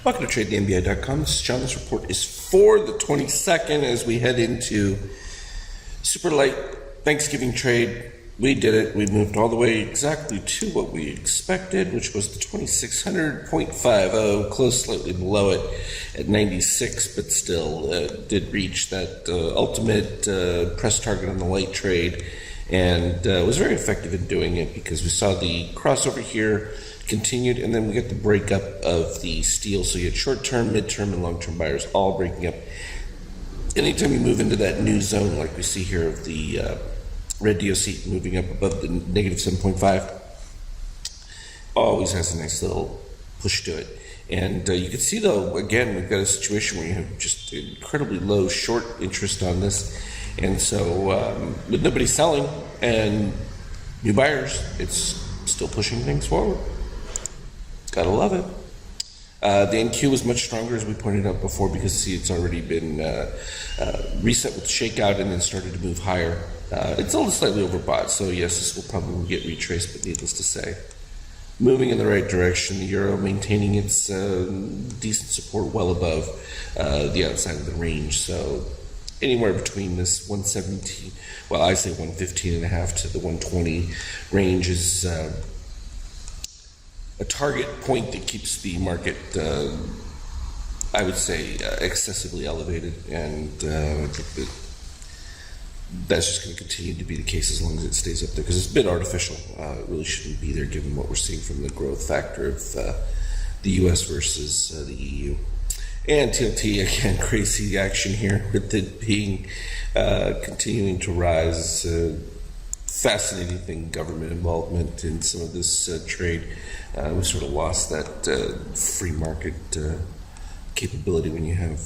Welcome to TradeTheNBI.com. This is John. This report is for the 22nd as we head into super light Thanksgiving trade. We did it. We moved all the way exactly to what we expected, which was the 2600.50, close slightly below it at 96, but still did reach that ultimate press target on the light trade, and was very effective in doing it because we saw the crossover here continued, and then we get the breakup of the steel. So you had short-term, mid-term, and long-term buyers all breaking up. Anytime you move into that new zone, like we see here of the red DOC moving up above the negative 7.5, always has a nice little push to it. And you can see, though, again, we've got a situation where you have just incredibly low short interest on this. And so with nobody selling and new buyers, it's still pushing things forward. Gotta love it. The NQ was much stronger, as we pointed out before, because see, it's already been reset with shakeout and then started to move higher. It's only slightly overbought, so yes, this will probably get retraced, but needless to say, moving in the right direction. The euro maintaining its decent support well above the outside of the range. So anywhere between this 117, well, I say 115.5 to the 120 range is a target point that keeps the market, I would say, excessively elevated, and I think that that's just going to continue to be the case as long as it stays up there, because it's a bit artificial. It really shouldn't be there given what we're seeing from the growth factor of the US versus the EU. And TLT, again, crazy action here with it being continuing to rise. Fascinating thing, government involvement in some of this trade. We sort of lost that free market capability when you have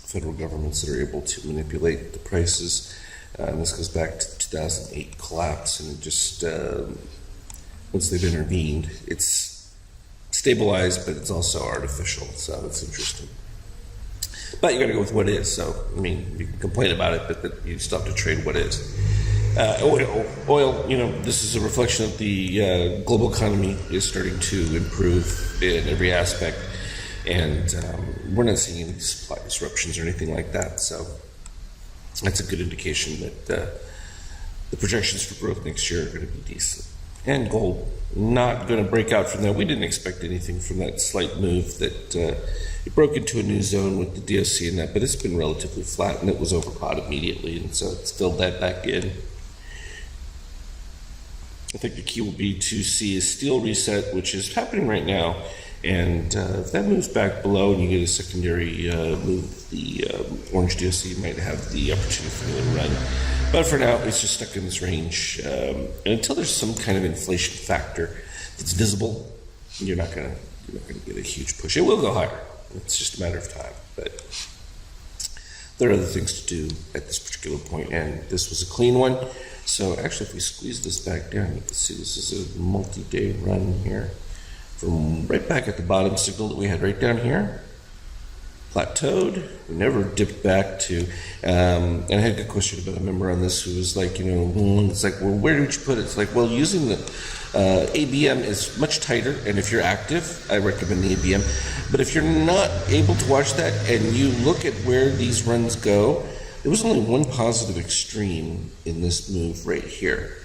federal governments that are able to manipulate the prices. And this goes back to 2008 collapse, and it just, once they've intervened, it's stabilized, but it's also artificial, so it's interesting. But you got to go with what is. So, I mean, you can complain about it, but you still have to trade what is. Oil, you know, this is a reflection of the global economy is starting to improve in every aspect, and we're not seeing any supply disruptions or anything like that. So that's a good indication that the projections for growth next year are going to be decent. And gold, not going to break out from that. We didn't expect anything from that slight move that it broke into a new zone with the DOC and that, but it's been relatively flat, and it was overbought immediately, and so it's filled that back in. I think the key will be to see a steel reset, which is happening right now, and if that moves back below and you get a secondary move, the orange DOC might have the opportunity for another run. But for now, it's just stuck in this range, and until there's some kind of inflation factor that's visible, you're not gonna get a huge push. It will go higher. It's just a matter of time, but there are other things to do at this particular point, and this was a clean one. So actually, if we squeeze this back down, you can see this is a multi-day run here from right back at the bottom signal that we had right down here. Plateaued, we never dipped back to, and I had a good question about a member on this who was like, you know, it's like, well, where did you put it? It's like, well, using the ABM is much tighter, and if you're active, I recommend the ABM. But if you're not able to watch that and you look at where these runs go, there was only one positive extreme in this move right here,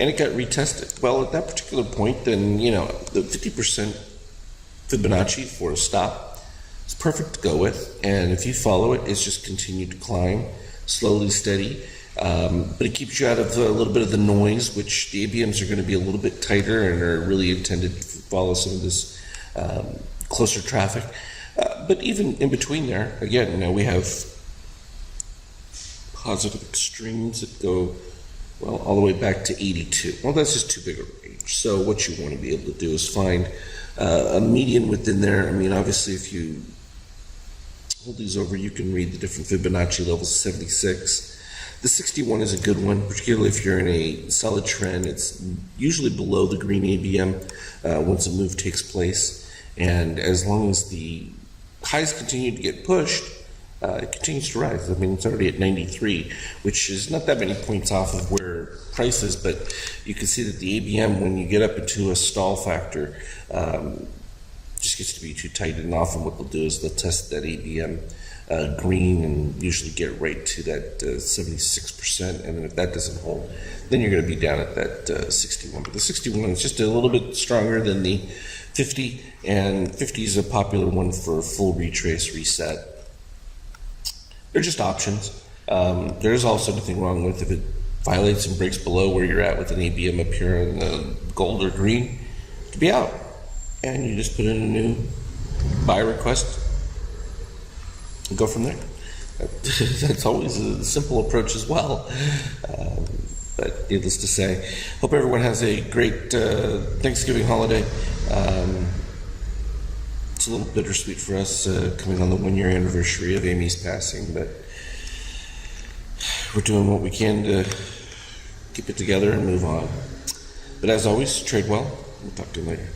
and it got retested. Well, at that particular point, then, you know, the 50% Fibonacci for a stop is perfect to go with, and if you follow it, it's just continued to climb, slowly, steady, but it keeps you out of a little bit of the noise, which the ABMs are going to be a little bit tighter and are really intended to follow some of this closer traffic. But even in between there, again, you know, we have positive extremes that go, well, all the way back to 82. Well, that's just too big a range. So what you want to be able to do is find a median within there. I mean, obviously, if you hold these over, you can read the different Fibonacci levels. 76. The 61 is a good one, particularly if you're in a solid trend. It's usually below the green ABM once a move takes place. And as long as the highs continue to get pushed, it continues to rise. I mean, it's already at 93, which is not that many points off of where price is, but you can see that the ABM, when you get up into a stall factor, just gets to be too tight, and often what they'll do is they'll test that ABM green and usually get right to that 76%, and then if that doesn't hold, then you're going to be down at that 61. But the 61 is just a little bit stronger than the 50, and 50 is a popular one for full retrace reset. They're just options. There's also nothing wrong with if it violates and breaks below where you're at with an ABM up here in the gold or green, to be out. And you just put in a new buy request and go from there. That's always a simple approach as well. But needless to say, hope everyone has a great Thanksgiving holiday. It's a little bittersweet for us coming on the 1-year anniversary of Amy's passing, but we're doing what we can to keep it together and move on. But as always, trade well. We'll talk to you later.